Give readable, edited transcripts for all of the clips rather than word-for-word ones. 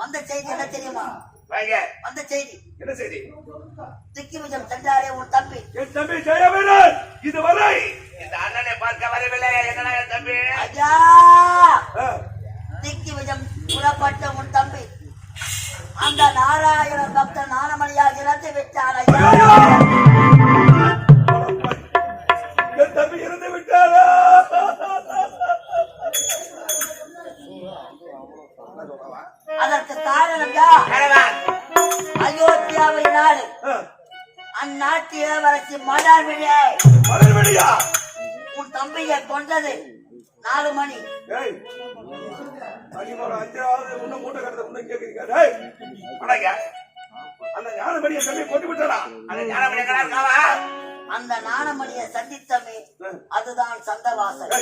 வந்த செய்தி என்ன தெரியுமா? வந்த செய்தி என்ன செய்தி? திக்கிவிஜம் சென்றாரே உன் தம்பி. என் தம்பி ஜெயவீரன் இதுவரை இந்த அண்ணனை பார்க்க வரவில்லை. என்னடா என் தம்பி? ஐயா, திக்கிவிஜம் புறப்பட்ட உன் தம்பி அந்த நாராயண பக்தன் நானமணியாக இறந்து விட்டார். ஐயா, என் தம்பி இறந்து விட்டாரா? அதற்கு காரணம் யார்? அயோத்தியாவை நாடு அந்நாட்டு இளவரசி மலர்விழியா உன் தம்பியை கொண்டது 4 மணி. அந்த ஞானமணியை சந்தித்தமே அதுதான் சந்தவாசல்.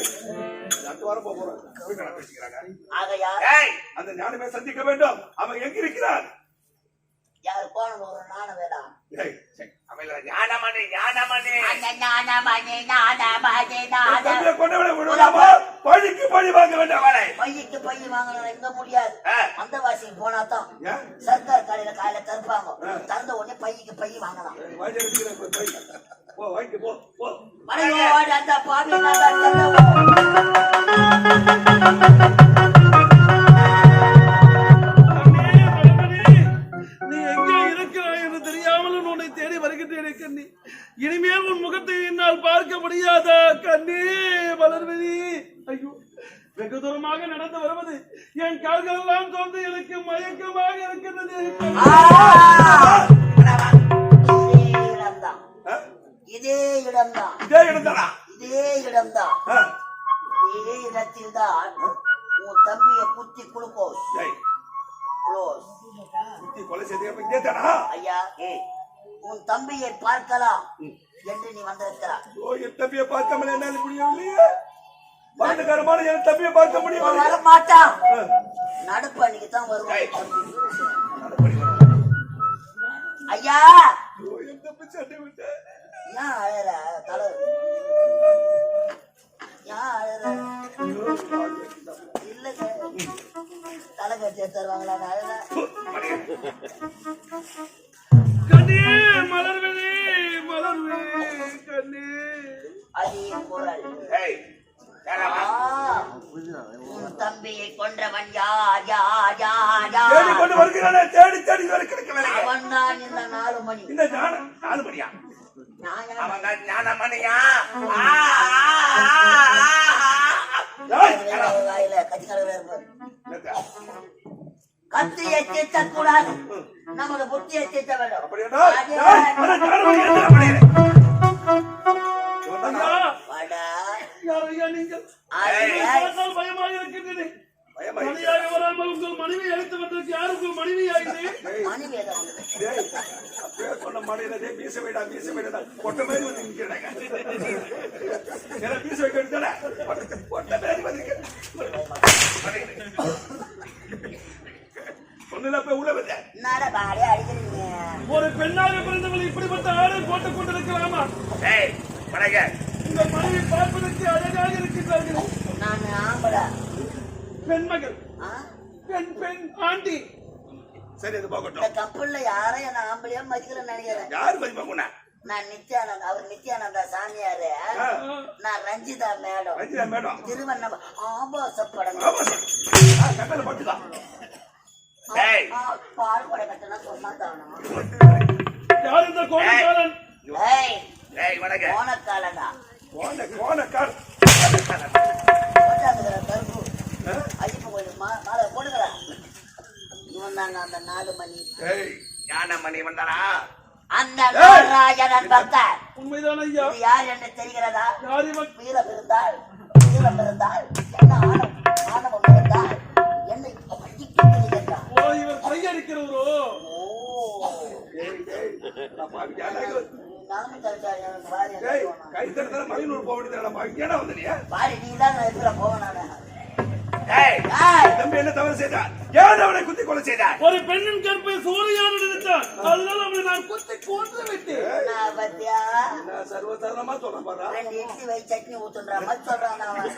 ஆகையால் அந்த ஞானமே சந்திக்க வேண்டும். அவன் எங்க இருக்கிறான்? யாரு போன ஒரு நாண வேடா பழிக்கு பழி வாங்க வேண்டாம். பையக்கு பைய வாங்கணும் எங்க முடியாது. அந்த வாசிக்கு போனாதான் சர்க்கார் கடையில காலையில தருப்பாங்க. தந்த உடனே பையக்கு பைய வாங்கலாம். அந்த பாவி கண்ணி, இனிமேல் உன் முகத்தை என்னால் பார்க்க முடியாதா கண்ணே வளர்வதி? ஐயோ, வெகு தூரமாக நடந்து வருவது என் கால்கள் எல்லாம் தோன்று எனக்கு மயக்கமாக இருக்கின்றது. இதே இடம்தான் உன் தம்பியை குத்தி குளுக்கோஸ் ஐயா, உன் தம்பியை பார்க்கலாம் என்று நீ வந்திருக்கிறார். என் தம்பியை பார்க்காமல் என்னால் முடியவில்லையே. பாட்டுக்காரமான என் தம்பியை பார்க்க முடியும். வர மாட்டான். நடுப்பு அன்னைக்கு தான் வருவான். ஐயா, என் தம்பி சட்டை விட்ட ஏன் அழற? தலை ஏன் அழற? இல்லங்க, தலை கட்டி தருவாங்களா? அழற கண்ணே மலர்வதி, கண்ணே அதே குரல். உன் தம்பியை கொன்றவன் யார்? கொண்டு வருகிறானே, தேடி தேடி கிடைக்கவில்லை. அவன் தான் இந்த 4 மணி. இந்த 4 மணியா? அவன் தான் ஞானமணியா? கத்தியை தீர்த்தக்கூடாது, நமது புத்தியை தீர்த்த வேண்டும். பயமாக இருக்கின்றது. மனைவியாக வராமல் உங்கள் மனைவி அழைத்து வந்ததற்கு யார் உங்கள் மனைவியாகிறது? சொன்ன மனைவி மீச வேடா கொட்ட மாதிரி வந்து நிற்கிறாங்க. மீச வைக்க கொட்ட மாதிரி வந்து ஒரு பெண்ணாக பிறந்தவள் இப்படிப்பட்ட ஆடை போட்டுக் கொண்டிருக்கலாமா? உங்கள் மனைவி பார்ப்பதற்கு அழகாக இருக்கின்றார்கள். பெண்மகள், பெண் ஆண்டி. சரி, அது போகட்டும். கப்பல்ல யாரும் என்ன ஆம்பளையா மதிக்கிறேன்னு நினைக்கிறேன். யாரு மதிப்பாங்க? நான் நித்யானந்தா, அவர் நித்யானந்தா சாமியாரு. நான் ரஞ்சிதா மேடம். திருவண்ணம் ஆபாசப்படம் பால்பட கட்டணா சொன்னா தானா? கோணக்காலடா, ஐயப்ப கோயில் மாலை போடுங்களா? இவன் தாங்க அந்த 4 மணி. ஞானமணி வந்தாரா? அந்த நாராயணன் பக்தர். உண்மைதான் ஐயா. யார் என்று தெரிகிறதா? வீரம் இருந்தால் என்ன ஆணவம் இருந்தால் நலம்பு தரச்சாரு எனக்கு பாரு கை தரத்துல மயிலூர் போக வேண்டியது பாக்கியாடா வந்தனியா பாரு நீ தான் நான் எதிர போவேன் நானு தம்பி என்ன தவறு செய்தார்? யார் அவனை குத்தி கொலை செய்தார்? ஒரு பெண்ணின் கற்பை சூரியான் எடுத்தார். அதனால அவனை நான் குத்தி கொன்று விட்டேன். நான் பத்தியா நான் சர்வசாதாரணமா சொல்றேன் பாரு. 2 இட்லி வை சட்னி ஊத்துன்ற மாதிரி சொல்றான் அவன்.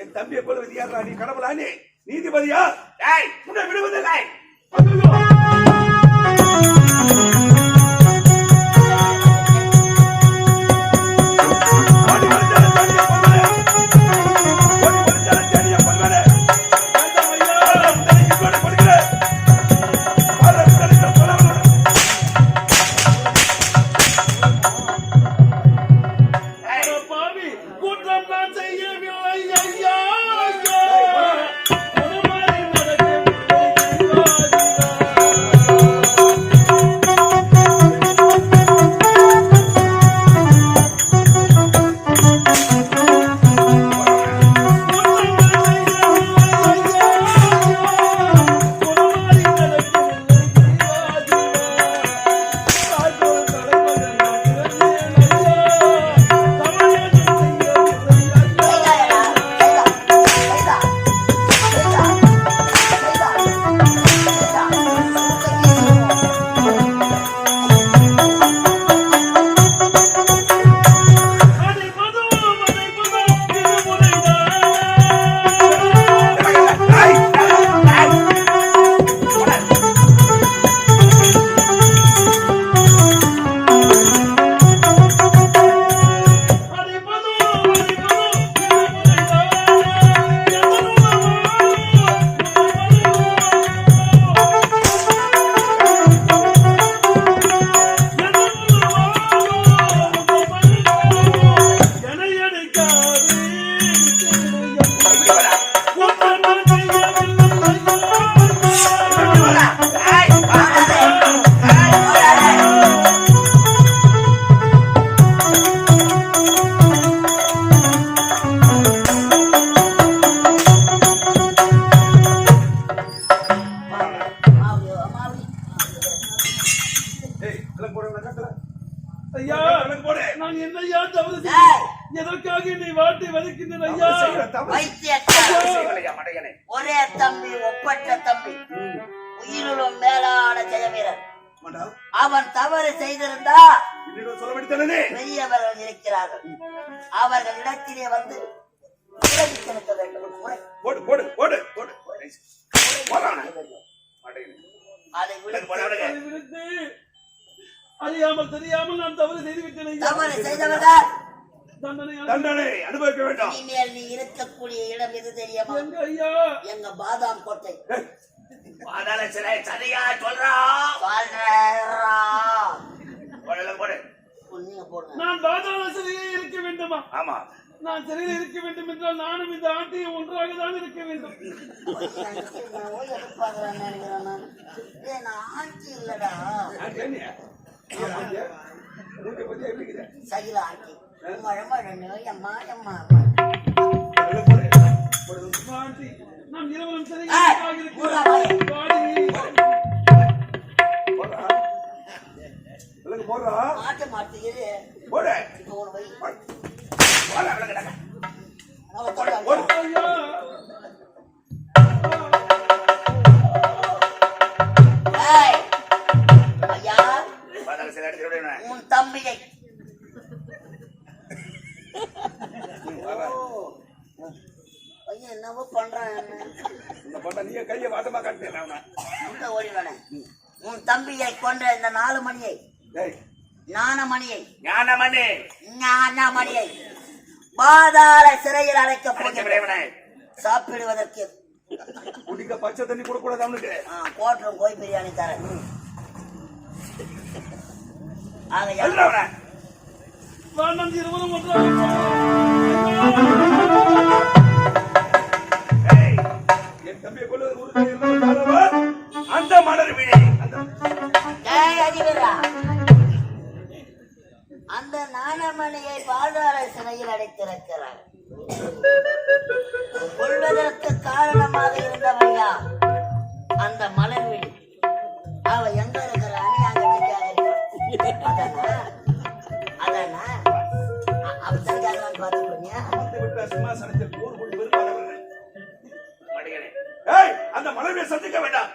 என் தம்பி எப்போது விதியாடுறா? நீ கடவுளா? நீ நீதிபதியா? உன்னை விடுவதில்லை. நான் என்னையா தவறு எதற்காக என்னை வாட்டி வதைக்கின்றேன் ஐயா? ஒரே தம்பி ஒப்பற்ற தம்பி உயிரிலும் மேலான ஜெயவீரன் அவன் தவறு செய்திருந்தா பெரியவர்கள் இருக்கிறார்கள் அவர்கள் இடத்திலே வந்து உதவி செலுத்த வேண்டும். அதை விடுத்து அறியாமல் தெரியாமல் நான் தவறு செய்துவிட்டேன். தவறு செய்தவர்கள் தண்டனை அனுபவிக்க வேண்டும். இனிமேல் நீ இருக்கக்கூடிய இடம் எது தெரியுமா? ஐயா எங்க பாதாம் கோட்டை. பாதாள சிலை சரியா சொல்றா? நான் பாதாள சிலையே இருக்க வேண்டுமா? ஆமா, நான் சிறையில் இருக்க வேண்டும் என்றால் நானும் இந்த ஆட்டையும் ஒன்றாக தான் இருக்க வேண்டும். ஆட்சி இல்லடா, சகில ஆட்சி. நாம் இருவரும் சிறையில் மாட்ட மாட்டேங்குது. உன் தம்பியை என்னவோ பண்றான். கையை வாட்டமா காட்டுறேன். உன் தம்பியை கொன்ற இந்த 4 மணியை ஞானமணியை பாதாள சிறையில் அடைக்கப் போகிறேன். சாப்பிடுவதற்கு குடிக்க பச்சை தண்ணி கூட கூடாது அவனுக்கு. போட்டுரும் கோய் பிரியாணி தரேன். இருவரும் ஒன்றாக அந்த மலர் விழி அந்த ஞானமணியை பாதாள சிறையில் அடைத்திருக்கிறார். கொள்வதற்கு காரணமாக இருந்தவையா அந்த மலர்விழி. அவ எங்க இருக்கிறான்? சிம்மாசனத்தில் போர் கொண்டு வருவார்கள். அந்த மனைவியை சந்திக்க வேண்டாம்.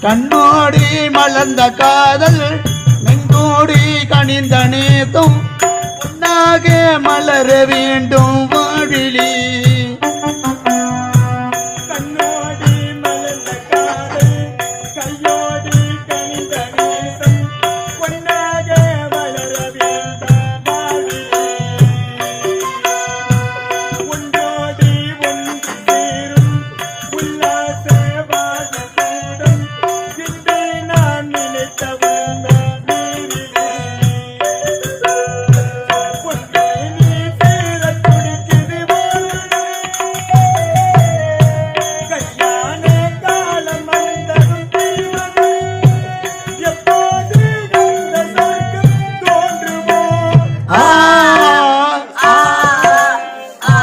கண்ணோடி மலர்ந்த காதல் நெங்கோடி கனிந்த நேத்தும் பொன்னாக மலர வேண்டும் வாழிலே. கண்ணோடி மலர்ந்த காதல் கையோடி கனிந்த நேசம் பொன்னாக மலர வேண்டும் வாழிலே. ஒன்றோடி ஒன்று சேரும் உல்லாச வாசகூடம் இன்று நான் நினைத்தவன் நீரிலே. பொன்னே நீ சேரத் துடிக்குது போலவே. கல்யாண காலம் வந்ததும் தீர்வது. எப்போது இந்த சொர்க்கம் தோன்றுமோ? ஆ ஆ ஆ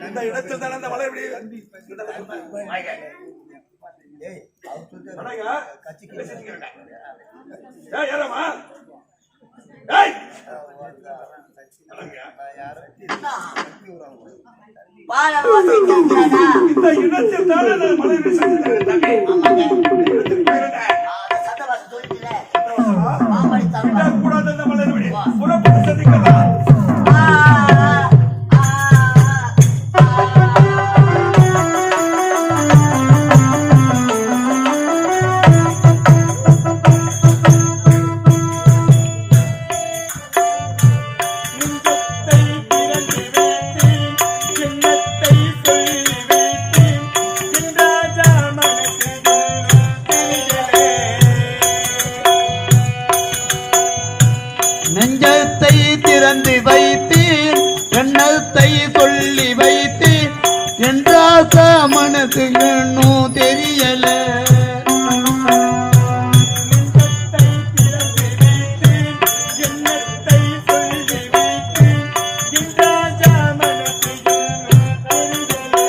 இந்த இடத்தில் தான் அந்த மலை விடி ஏறமா பாலவாசி கேட்கிறதா? இந்த இடத்தில் தான் அந்த மலை விடி ஆமாங்க. இடத்தில் போயிருந்தேன். சத்தவாசி சொல்லிட்டுல மாம்பழி தருவா. கூடாது அந்த மலை விடி புறப்பட்டு சந்திக்கலாம். நெஞ்சத்தை திறந்து வைத்தேன், எண்ணத்தை சொல்லி வைத்தேன், என் ராஜா மனசு தெரியலே. நெஞ்சத்தை திறந்து வைத்தேன் எண்ணத்தை சொல்லி வைத்தேன் என்றாச மனசு இன்னும் தெரியல. நெஞ்சத்தை திறந்து வைத்தேன், எண்ணத்தை சொல்லி வைத்தேன், என் ராஜா மனசு தெரியலே.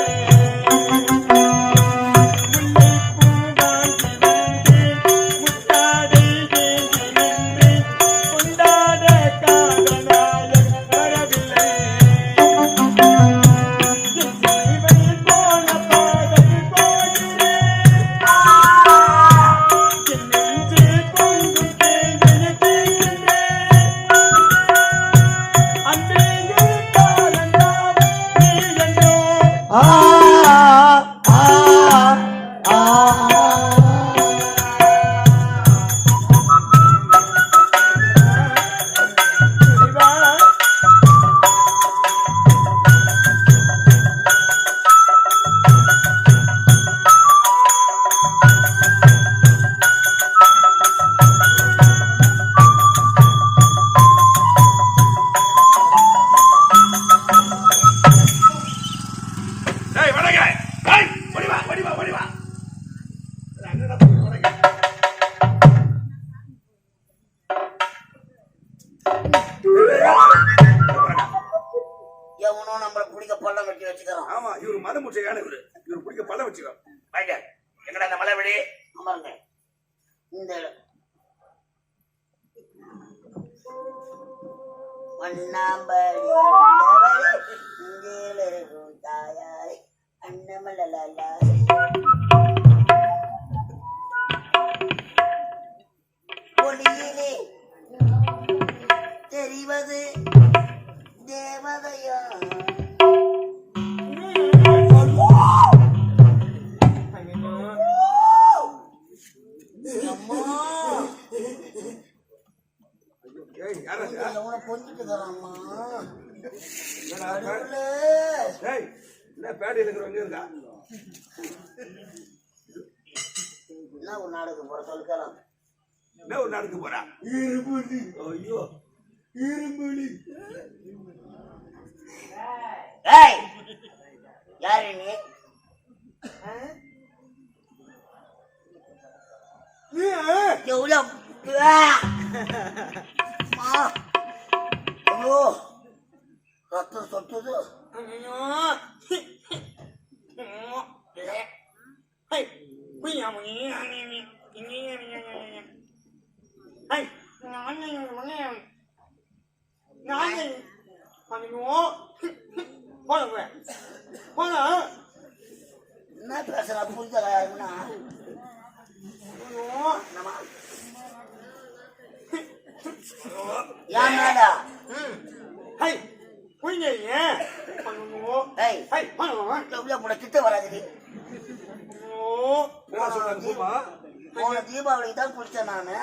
முல்லைப்பூ வாங்கி வந்தேன், முத்தாடை ஏந்தி நின்றேன், கொண்டாட காதலாளர் வரவில்லை. என் ஜீவனில் போன பாதை போகிறேன். என் நெஞ்சில் பொங்கும் தேங்கனை கேட்கின்றேன். அன்பே என் காலந்தாம் நீ என்னோ. ஆ ஆ ஆ இறைவா, ஏய் வடங்க ஏய் ஓடி வா என்னடா போய் வடங்க எவனோ நம்மள பிடிக்க பள்ளம் வெட்டி வச்சுக்கிறோம். ஆமா இவரு மத முச்சையான இவரு பிடிக்க பள்ளம் வச்சுக்கோ வாங்க எங்கடா இந்த மலை விடி அமருங்க இந்த மண்ணாம்படி தாயாரை அண்ணமலலா ஒளியிலே தெரிவது தேவதையா ஏய் யாரா எவனை கொஞ்சிட்டு தராமா ஏய் என்ன பேடி இருக்கிறவங்க இருக்கா என்ன ஒரு நாடகம் போற சொல்லிக்கலாம் என்ன ஒரு நாடுக்கு போறா இருமணி ஐயோ இருமணி ஏய் யாரு நீ எவ்வளோ ஐயோ ரத்தம் சொட்டுது என்ன பேசுறா புரிதலா இருக்குன்னா யாருடா திட்ட வராது போன தீபாவளிக்கு தான் குளிச்சேன் நானு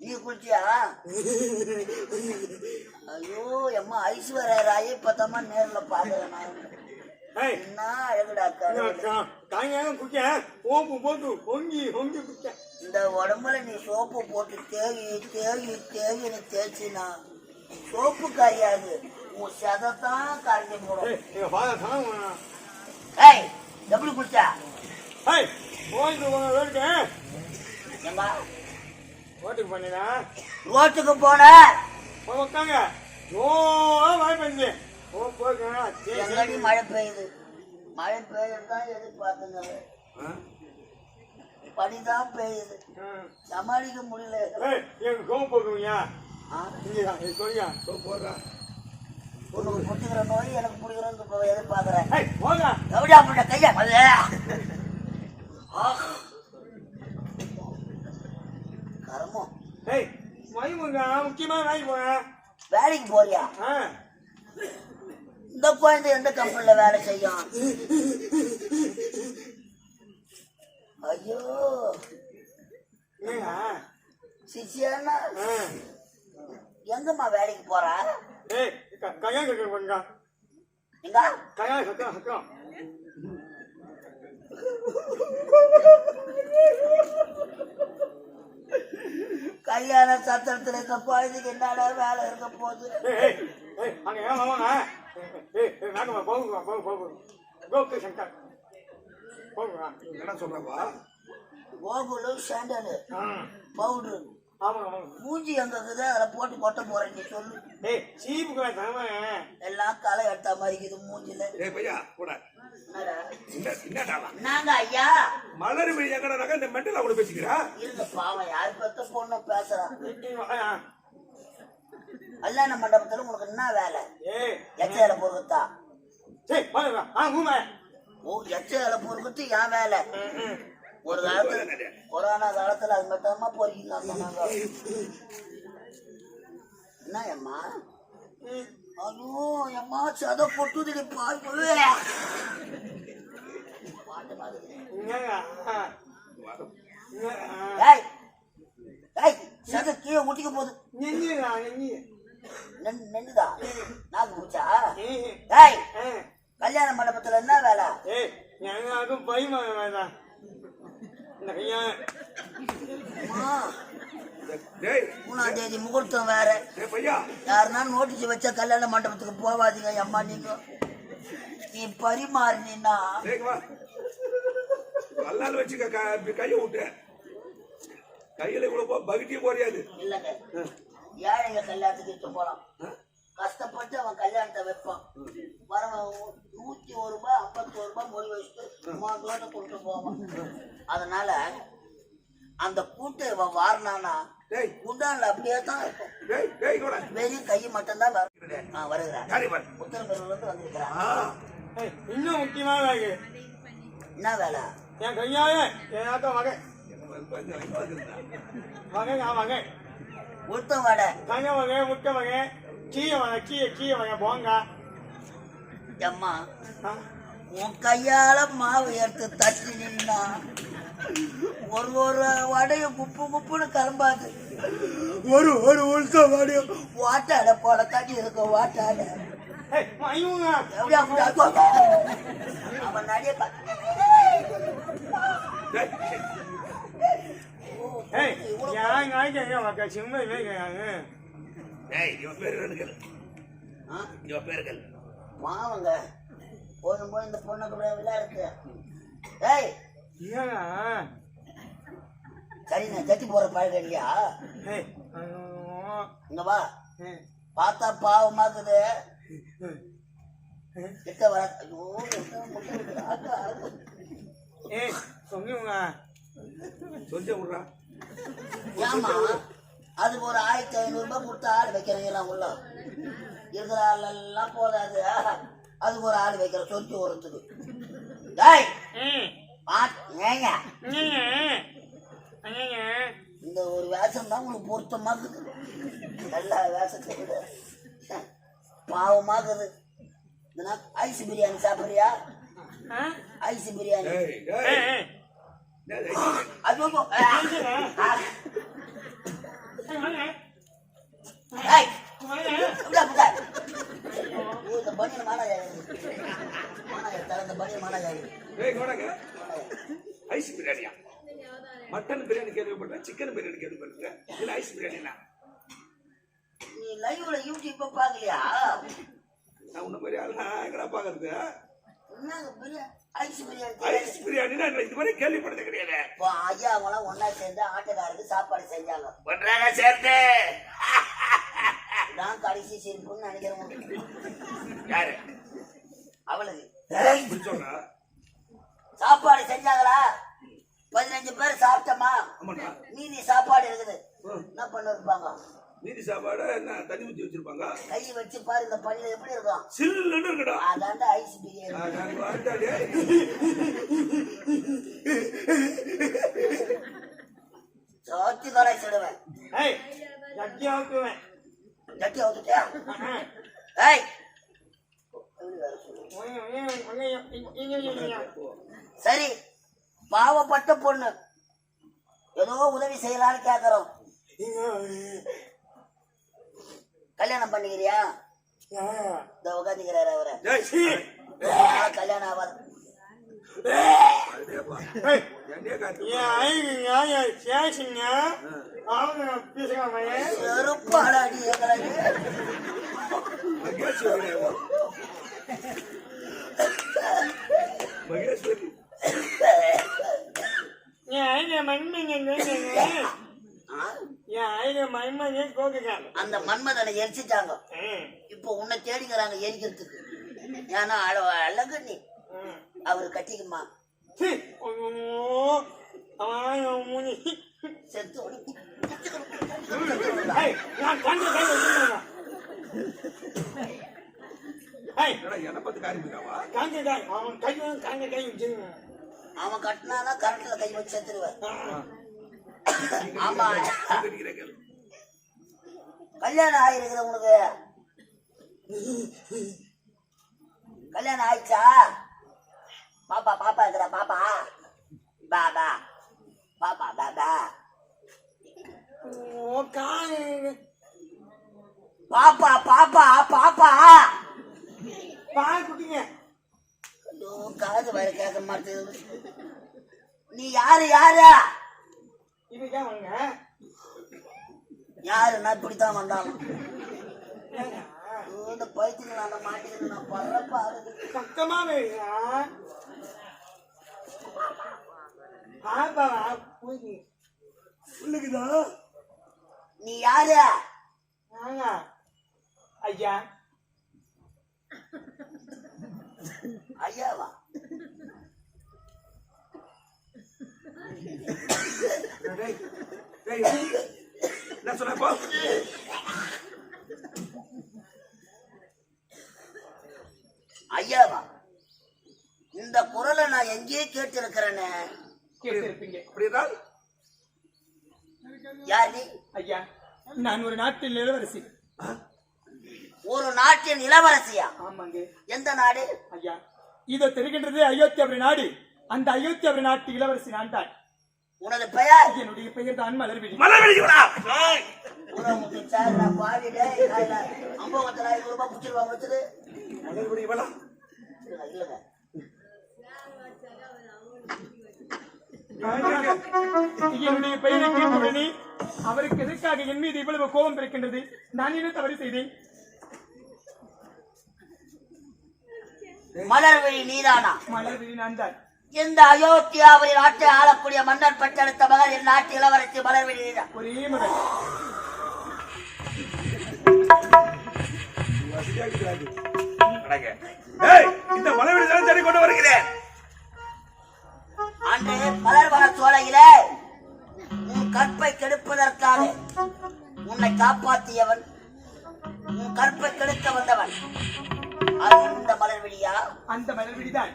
நீ குளிச்சியா ஐயோ எம்மா ஐஸ்வர்யா ராயை இப்பதாம்மா நேர்ல பாக்குறேன் நான் என்ன அழகுடா இந்த உடம்புல நீ சோப்பு போட்டு தேவின்னு தேய்ச்சினா சோப்பு காயாது உன் சதத்தான் காய்ச்சி போடும் ஏய் எப்படி குளிச்சா ரோட்டுக்கு போன எங்கடி மழை பெய்யுது மழை பெய்யறதுதான் எதிர்பார்த்துங்க பனிதான் பெய்யுது சமாளிக்க முடியல உனக்கு பிடிக்கிற நோய் எனக்கு பிடிக்கிறேன்னு எதிர்பார்க்கிறேன் எப்படியா பண்ண கையா கர்மம் வேலைக்கு போறியா இந்த குழந்தை எந்த கம்பெனில வேலை செய்யும் ஐயோ சிசியானா எங்கம்மா வேலைக்கு போறா கல்யாண சத்திரத்துல இருக்க குழந்தைக்கு என்னடா வேலை இருக்க போகுது என்ன சொல்றப்பா கோகுலு சாண்டலு பவுடரு மூஞ்சி எங்க இருக்குது அதுல போட்டு கொட்ட போறேன் நீ சொல்லு எல்லாம் களை எடுத்த மாதிரி இருக்குது மூஞ்சில நாங்க ஐயா மலர் எங்கடா இந்த மெண்டல் அவளை பேசிக்கிறா இருங்க பாவம் யாரு பத்த பொண்ணு பேசுறான் கல்யாண மண்டபத்துல உனக்கு என்ன வேலை எச்சையில பொறுத்தா ஓ எச்சையில பொறுத்து என் வேலை ஒரு காலத்துல கொரோனா காலத்துல அது மட்டுமா பொறிக்கலாம் என்ன அம்மா ஐயோ அம்மா சத பொட்டுது பாட்டு சத கீழே முட்டிக்க போகுது நென்னுதா நாக்கு பூச்சா கல்யாண மண்டபத்துல என்ன வேலை மூணாம் தேதி முகூர்த்தம் வேற யாருன்னா நோட்டீஸ் வச்சா கல்யாண மண்டபத்துக்கு போவாதீங்க அம்மா நீங்க நீ பரிமாறினா வா கல்லால் வச்சுக்க கையை விட்டு கையில இவ்வளவு பகுட்டியும் குறையாது இல்லங்க ஏழைங்க கல்யாணத்துக்கு இட்டு போலாம் கஷ்டப்பட்டு அவன் கல்யாணத்தை வைப்பான் வரவன் 101 ரூபாய் 51 ரூபாய் மொழி வச்சுட்டு தோட்ட கொண்டு போவான் அதனால அந்த கூட்டு இவன் வாரினானா குண்டான்ல அப்படியே தான் இருக்கும் வெறும் கை மட்டும்தான் வருகிறேன் புத்தகங்கள்ல இருந்து வந்திருக்கிறான் இன்னும் முக்கியமான என்ன வேலை என் கையாய என் மகன் மகன் மகன் உளுத்த வடை தங்க மகன் முட்டை மகன் கீழே மகன் கீழே மகன் போங்க அம்மா உன் கையால மாவு எடுத்து தட்டி நின்னா ஒரு வடையும் குப்புன்னு கிளம்பாது ஒரு உளுத்த வடையும் வாட்டாட போல தட்டி இருக்க வாட்டாட அவன் நிறைய பாவங்க போதும் இந்த பொண்ணு கூட விளையாடுது சரி நான் கட்டி போற பழகம் இல்லையா இங்க வா பார்த்தா பாவமாக்குது கிட்ட வர ஏமா அதுக்கு ஒரு 1500 ரூபாய் கொடுத்து ஆள் வைக்கிறீங்களா உள்ள இருக்கிற ஆள் எல்லாம் போதாது அதுக்கு ஒரு ஆள் வைக்கிற சொத்தி உரத்துக்கு இந்த ஒரு வேஷம் தான் உங்களுக்கு பொருத்தமா இருக்குது எல்லா வேஷத்தை விட பாவமாக்குது ஐஸ் பிரியாணி சாப்பிடுறியா ஐஸ் பிரியாணி ஐஸ் பிரியாணியா மட்டன் பிரியாணி கேள்விப்பட்டேன் சிக்கன் பிரியாணி கேள்விப்பட்டேன் இல்ல ஐஸ் பிரியாணினா நீ லைவ்ல யூடியூப் பாக்கலையா நான் உன்ன மாதிரி ஆளா எங்கடா பாக்குறது ஐஸ் பிரியாணி ஐஸ் பிரியாணி இது மாதிரி கேள்விப்பட்டது கிடையாது ஐயா அவங்களாம் ஒன்னா சேர்ந்து ஆட்டக்காரருக்கு சாப்பாடு செஞ்சாங்க பண்றாங்க சேர்ந்து நான் கடைசி சேர்ப்புன்னு நினைக்கிறேன் யாரு அவளுக்கு சொல்றா சாப்பாடு செஞ்சாங்களா 15 பேர் சாப்பிட்டோமா மீதி சாப்பாடு இருக்குது என்ன பண்ண இருப்பாங்க மீதி சாப்பாடு என்ன தண்ணி ஊத்தி வச்சிருப்பாங்க கை வச்சு பாரு இந்த பள்ளியில எப்படி இருக்கும் சில்லுன்னு இருக்குடா அதாண்ட ஐஸ் பிரியாணி சோத்தி தலை சொல்லுவேன் ஜட்டி அவுத்துட்டியா சரி பாவப்பட்ட பொண்ணு ஏதோ உதவி செய்யலான்னு கேக்குறோம் கல்யாணம் பண்ணிக்கிறியா இந்த உட்காந்துக்கிறாரு அவரை கல்யாணம் ஆவாது அந்த மன்மதனை எரிச்சிட்டாங்க இப்ப உன்னை தேடிக்கிறாங்க எரிக்கிறதுக்கு ஏன்னா அழகு நீ அவரு கட்டிக்குமா செத்து அவன் கட்டினா கரண்ட்ல கை வச்சு செத்துருவேன் ஆமா கல்யாணம் ஆயிருக்குது உனக்கு கல்யாணம் ஆயிடுச்சா பாப்பா பாப்பா இருக்கிற பாப்பா பாபா பாப்பா பாபா பாப்பா பாப்பா பாப்பா குட்டிங்க காது வர கேட்க மாட்டேங்குது நீ யாரு யாரு யாருன்னா இப்படித்தான் வந்தாலும் இந்த பைத்தியம் நான் மாட்டிக்கிறேன் நான் படுறப்ப ஆகுது பக்கமா வேணா ஆப்பா உள்ளுக்குதா நீ யாரு ஐயா ஐயாவா என்ன சொன்னப்போ ஐயாவா இந்த குரலை நான் எங்கேயே கேட்டிருக்கிறேன்னு கேட்டிருப்பீங்க. அப்படின்னா யார் நீ? ஐயா நான் ஒரு நாட்டில் இளவரசி. ஒரு நாட்டின் இளவரசியா? ஆமாங்க. எந்த நாடு? ஐயா இதோ தெரிகின்றது அயோத்தியாபுரி நாடு. அந்த அயோத்தியாபுரி நாட்டு இளவரசி நான் தான். உனது பெயர்? என்னுடைய பெயர் தான் மலர்விழி. என்னுடைய பெயரை கேட்டவுடனே அவருக்கு எதற்காக என் மீது இவ்வளவு கோபம் இருக்கின்றது? நான் என்ன தவறு செய்தேன்? மலர்விழி நீதானா? மலர்விழி நான் தான். இந்த அயோத்தியாபுரி நாட்டை ஆளக்கூடிய மன்னர் பெற்றெடுத்த மகள் என் நாட்டு இளவரசி மலர்விழி நீதான். ஒரே மகள். இந்த மலைவெளி தேடி கொண்டு வருகிறேன். அன்று மலர்வன சோலையில உன் கற்பை கெடுப்பதற்காக உன்னை காப்பாற்றியவன், உன் கற்பை கெடுக்க வந்தவன் அது இந்த மலர்விழியா? அந்த மலர்விழிதான்.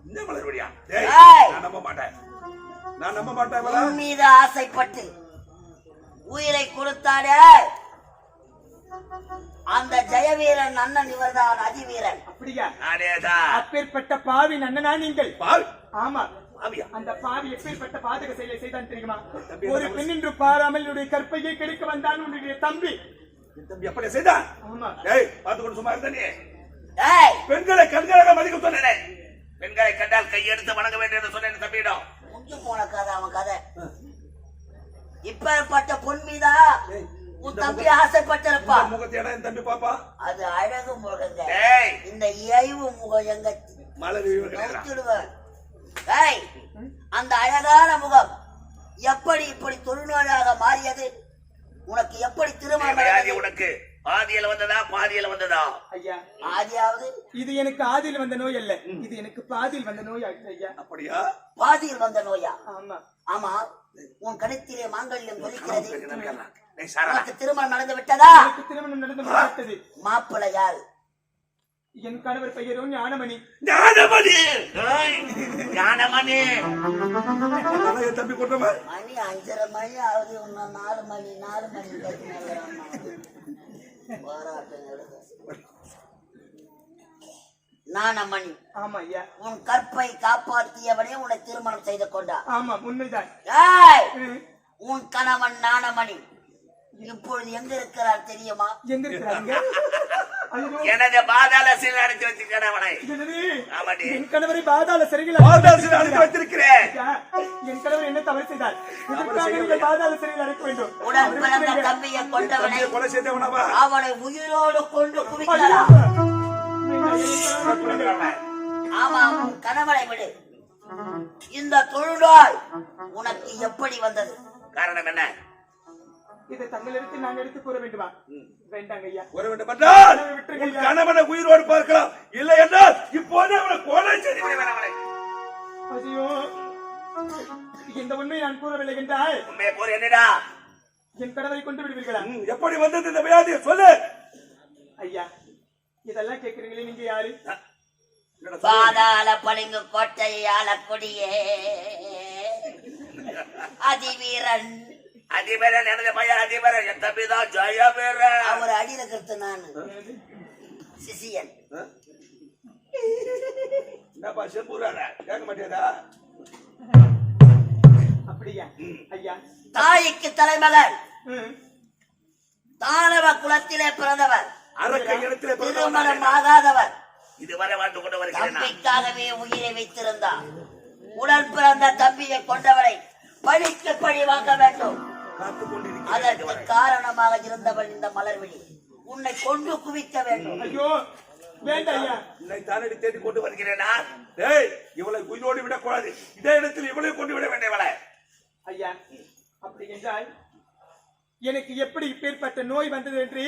இந்த மலர்விழியா? ஏய்! நான் நம்ப மாட்டேன். நான் நம்ப மாட்டேன். உன் மீது ஆசைப்பட்டு உயிரை கொடுத்தாடே அந்த ஜெயவீரன் அண்ணன் இவர்தான் அதிவீரன். அப்படியா? அதேதான். அப்பேற்பட்ட பாவின் அண்ணனா நீங்கள்? பாவி? ஆமா. பாவியா? அந்த பாவி எப்பேற்பட்ட பாதக செயலை செய்தான் தெரியுமா? ஒரு பெண் என்று பாராமல் என்னுடைய கற்பையை கெடுக்க வந்தான் உன்னுடைய தம்பி. தம்பி அப்படியே செய்தான்? ஆமா. ஏய், பார்த்து கொண்டு சும்மா இருந்த நீ. ஏய்! பெண்களை கண்களாக மதிக்க சொன்னேன். பெண்களை கண்டால் கையெடுத்து வணங்க வேண்டும் என்று சொன்னேன் தம்பியிடம். முடிஞ்சு போன கதை அவன் கதை. இப்பேற்பட்ட பொன் மீதா உன் தம்பி ஆசைப்பட்டிருப்பா. முகத்தை என் தம்பி பாப்பா. அது அழகு முகங்க. ஏய்! இந்த இயைவு முகம் எங்க மலர் நோக்கிடுவேன். ஏய்! அந்த அழகான முகம் எப்படி இப்படி தொழுநோயாக மாறியது? உனக்கு எப்படி திருமணம்? உனக்கு ஆதியில வந்ததா பாதியில வந்ததா? ஐயா ஆதியாவது? இது எனக்கு ஆதியில் வந்த நோய் அல்ல, இது எனக்கு பாதியில் வந்த நோய் ஆயிடுச்சு ஐயா. அப்படியா? பாதியில் வந்த நோயா? ஆமா. ஆமா. உன் கணத்திலே மாங்கல்யம் கொதிக்கிறது. ஏய் சாரா, உனக்கு திருமணம் நடந்து விட்டதா? எனக்கு திருமணம் நடந்து விட்டது. மாப்பிள்ளை யாரு? என் கணவர் பெயரோ ஞானமணி. ஞானமணி. ஞானமணி. என் தம்பி கொண்டவன். மணி 5:30 மணி ஆகுது. இன்னும் 4 மணி ஞானமணி. ஆமா ஐயா. உன் கற்பை காப்பாற்றியவனே உன்னை திருமணம் செய்து கொண்டா? ஆமா உண்மைதான். ஏய்! உன் கணவன் ஞானமணி இப்பொழுது எங்க இருக்கிறார் தெரியுமா? எங்க இருக்கிறாங்க? எனது பாதாள சிறையில் அடைத்து வச்சிருக்கிறவனை. என் கணவரை பாதாள சிறையில் அடைத்து வச்சிருக்கிறேன். என் கணவர் என்ன தவறு செய்தார்? பாதாள சிறையில் அடைக்க வேண்டும். உடன் பிறந்த தம்பியை கொண்டவனை கொலை செய்தவனவா? அவனை உயிரோடு கொண்டு குவிக்கலாம். ஆமா, உன் கணவனை விடு. இந்த தொழுநோய் உனக்கு எப்படி வந்தது? காரணம் என்ன? இதை தங்களிடத்தில் நான் எடுத்து கூற வேண்டுமா? வேண்டாங்க ஐயா. கூற வேண்டும் என்றால் உன் கணவனை உயிரோடு பார்க்கலாம். இல்லை என்றால் இப்போதே அவனை கொலை செய்து விடுவேன். ஐயோ, இந்த உண்மையை நான் கூறவில்லை என்றால் உண்மையை கூற என்னடா? என் கணவரை கொண்டு விடுவீர்களா? எப்படி வந்தது இந்த வியாதி சொல்லு ஐயா. இதெல்லாம் கேட்கிறீங்களே, நீங்க யாரு? பாதாள பளிங்கு கோட்டையை ஆளக்கூடியே அதிவீரன். அதிபரன் எனது பையன் அதிபரன். என் தம்பிதான் ஜெயவீரன். அவர் அடியில கருத்து நானு சிசியன். என்னப்பா செம்பூரான கேட்க மாட்டேதா? அப்படியா ஐயா? தாய்க்கு தலைமகன், தானவ குலத்திலே பிறந்தவர், திருமணம் ஆகாதவர், இதுவரை வாழ்ந்து கொண்டு வருகிறேன். தம்பிக்காகவே உயிரை வைத்திருந்தார். உடன் பிறந்த தம்பியை கொண்டவரை பழிக்கு பழி வாங்க வேண்டும். காத்துக் கொண்டிருக்கிறேன். அதற்கு காரணமாக இருந்தவள் இந்த மலர்விழி உன்னை கொண்டு குவிக்க வேண்டும். ஐயோ வேண்டாம் ஐயா. உன்னை தானடி தேடி கொண்டு வருகிறேனா? டேய், இவளை உயிரோடு விடக்கூடாது. இதே இடத்தில் இவளை கொண்டு விட வேண்டியவளை. ஐயா அப்படி என்றால் எனக்கு எப்படி இப்பேற்பட்ட நோய் வந்தது என்று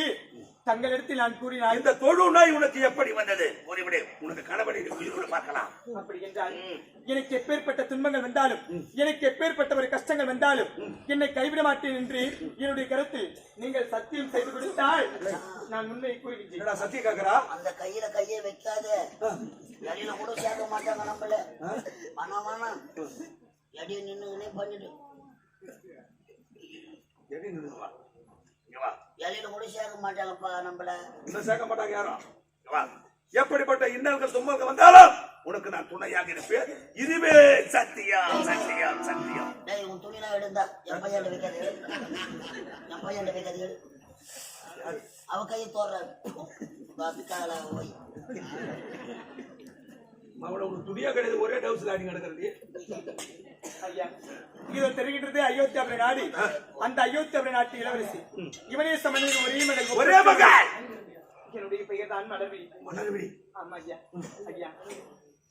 தங்களிடத்தில் நான் கூறினார். இந்த தொழு நோய் உனக்கு எப்படி வந்தது? ஒருவிட உனக்கு கணவனை உயிரோடு பார்க்கலாம். அப்படி என்றால் எனக்கு எப்பேற்பட்ட துன்பங்கள் வந்தாலும் எனக்கு எப்பேற்பட்ட ஒரு கஷ்டங்கள் வந்தாலும் என்னை கைவிட மாட்டேன் என்று என்னுடைய கருத்தில் நீங்கள் சத்தியம் செய்து கொடுத்தால் நான் உண்மையை கூறுகின்றேன். என்னடா சத்தியம் கேக்குறா? அந்த கையில கையை வைக்காத, எடியில கூட சேர்க்க மாட்டாங்க நம்மள. வேணாம் எடி நின்னுனே பண்ணிட்டு எடி நின்னுவா. இங்க வா. எலியில கூட சேர்க்க மாட்டாங்கப்பா நம்மள. இன்னும் சேர்க்க மாட்டாங்க யாரும். இங்க வா. எப்படிப்பட்ட இன்னல்கள் துன்பங்கள் வந்தாலும் உனக்கு நான் துணையாக இருப்பேன். இதுவே சத்தியம் சத்தியம் சத்தியம். டேய் உன் துணிலாம் எடுந்தா என் பையன் வைக்காது, என் பையன் வைக்காது. அவ கையை தோறாரு போய் அவளை ஒரு துணியா கிடையாது, ஒரே டவுஸ்ல ஆடி கிடக்கிறது. ஐயா இதோ தெரிகின்றது அயோத்தியாபுர நாடு. அந்த அயோத்தியாபுர நாட்டு இளவரசி இவனே சமணியின் ஒரே மகள். என்னுடைய பெயர் தான் மலர்வி. மலர்வி. ஆமா ஐயா. ஐயா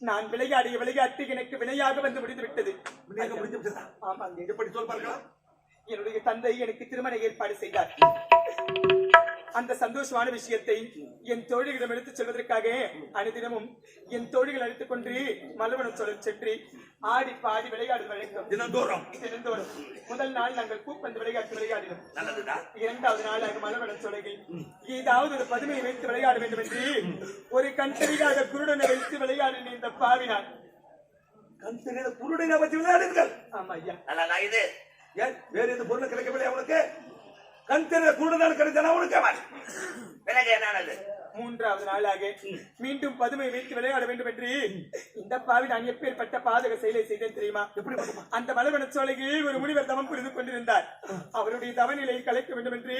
நான் விளையாடிய விளையாட்டு எனக்கு வினையாக வந்து முடிந்து விட்டது. வினையாக முடிந்து விட்டதா? ஆமாங்க. எப்படி சொல் பார்க்கலாம். என்னுடைய தந்தை எனக்கு திருமண ஏற்பாடு செய்தார். அந்த சந்தோஷமான விஷயத்தை என் தோழிகளிடம் எடுத்துச் செல்வதற்காக அனுதினமும் என் தோழிகள் அழைத்துக் கொண்டு மலர்வனம் சென்று ஆடி பாடி விளையாடு வழக்கம். தினந்தோறும் முதல் நாள் நாங்கள் பூப்பந்து விளையாட்டு விளையாடினோம். நல்லதுடா. இரண்டாவது நாள் நாங்கள் மலர்வனம் சொலகை ஏதாவது ஒரு பதுமையை வைத்து விளையாட வேண்டும் என்று ஒரு கண்தறியாக குருடனை வைத்து விளையாடின இந்த பாவினான். கண்தறியாக குருடனை வச்சு விளையாடுங்கள். ஆமா ஐயா. நல்லா இது ஏன் வேற எந்த பொருள் கிடைக்கவில்லை அவனுக்கு? கண்தறிய குருடன் கிடைச்சா அவனுக்கு விலக என்னானது? மூன்றாவது நாளாக மீண்டும் பதுமை வைத்து விளையாட வேண்டும் என்று இந்த பாவி நான் எப்பேற்பட்ட பாதக செயலை செய்தேன் தெரியுமா? அந்த மலர்வன சோலையில் ஒரு முனிவர் தவம் புரிந்து கொண்டிருந்தார். அவருடைய தவநிலையை கலைக்க வேண்டும் என்று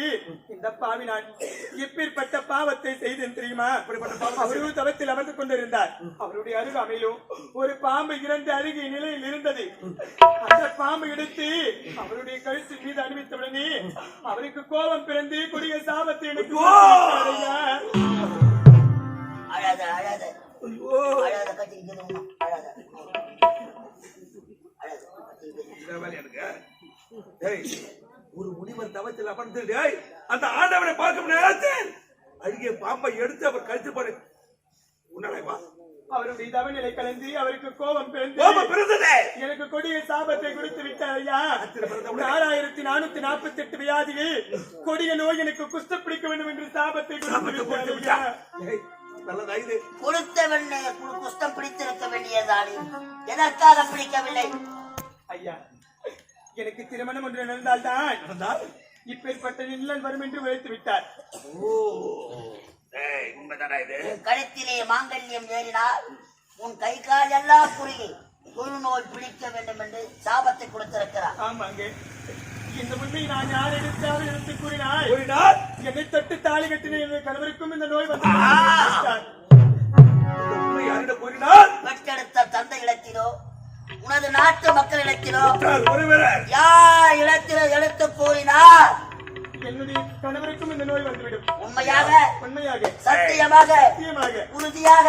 இந்த பாவி நான் எப்பேற்பட்ட பாவத்தை செய்தேன் தெரியுமா? அவரு தவத்தில் அமர்ந்து கொண்டிருந்தார். அவருடைய அருகாமையிலும் ஒரு பாம்பு இறந்து அருகிய நிலையில் இருந்தது. அந்த பாம்பு எடுத்து அவருடைய கழுத்து மீது அணிவித்தவுடனே அவருக்கு கோபம் பிறந்து கொடிய சாபத்தை எனக்கு அழாத அழாத அழாத கட்டிக்கிட்டு அழாத ஒரு முனிவர் தவத்தில் அமர்ந்து அந்த ஆண்டவனை பார்க்க முடியாது. அழுகிய பாம்பை எடுத்து அவர் கழித்து போடு. உன்னடைவா அவருடைய தவநிலை கலந்து அவருக்கு கோபம் பிறந்தது. எனக்கு கொடிய சாபத்தை கொடுத்து விட்டார் ஐயா. 4448 வியாதியில் கொடிய நோய் எனக்கு குஷ்ட பிடிக்க வேண்டும் என்று சாபத்தை கொடுத்து விட்டார். கொடுத்தவனை குஷ்டம் பிடித்திருக்க வேண்டியதானே, எதற்காக பிடிக்கவில்லை? ஐயா எனக்கு திருமணம் ஒன்று நடந்தால்தான் இப்பேற்பட்ட நிழல் வரும் என்று உழைத்து விட்டார். கழுத்திலே மாங்கல்யம் ஏறினால் உன் கை கால் எல்லாம் குறுகி நோய் பிடிக்க வேண்டும் என்று சாபத்தை கொடுத்திருக்கிறார். ஆமாங்க. இந்த உண்மை நான் யார் எடுத்து கூறினால் என்னை தொட்டு தாலி கட்டின என் கணவருக்கும் இந்த நோய் வந்து பெற்றெடுத்த தந்தை இடத்திலோ உனது நாட்டு மக்கள் இடத்திலோ யார் இடத்திலோ எடுத்து கூறினார் என்னுடைய கணவருக்கும் இந்த நோய் வந்துவிடும். உண்மையாக சத்தியமாக உறுதியாக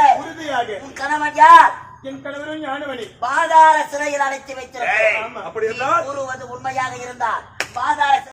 உன் கணவன் யார்? என் கணவரும் ஞானவனி பாதாள சிறையில் அடைத்து வைத்திருக்கிறார். கூறுவது உண்மையாக இருந்தால் பாதாள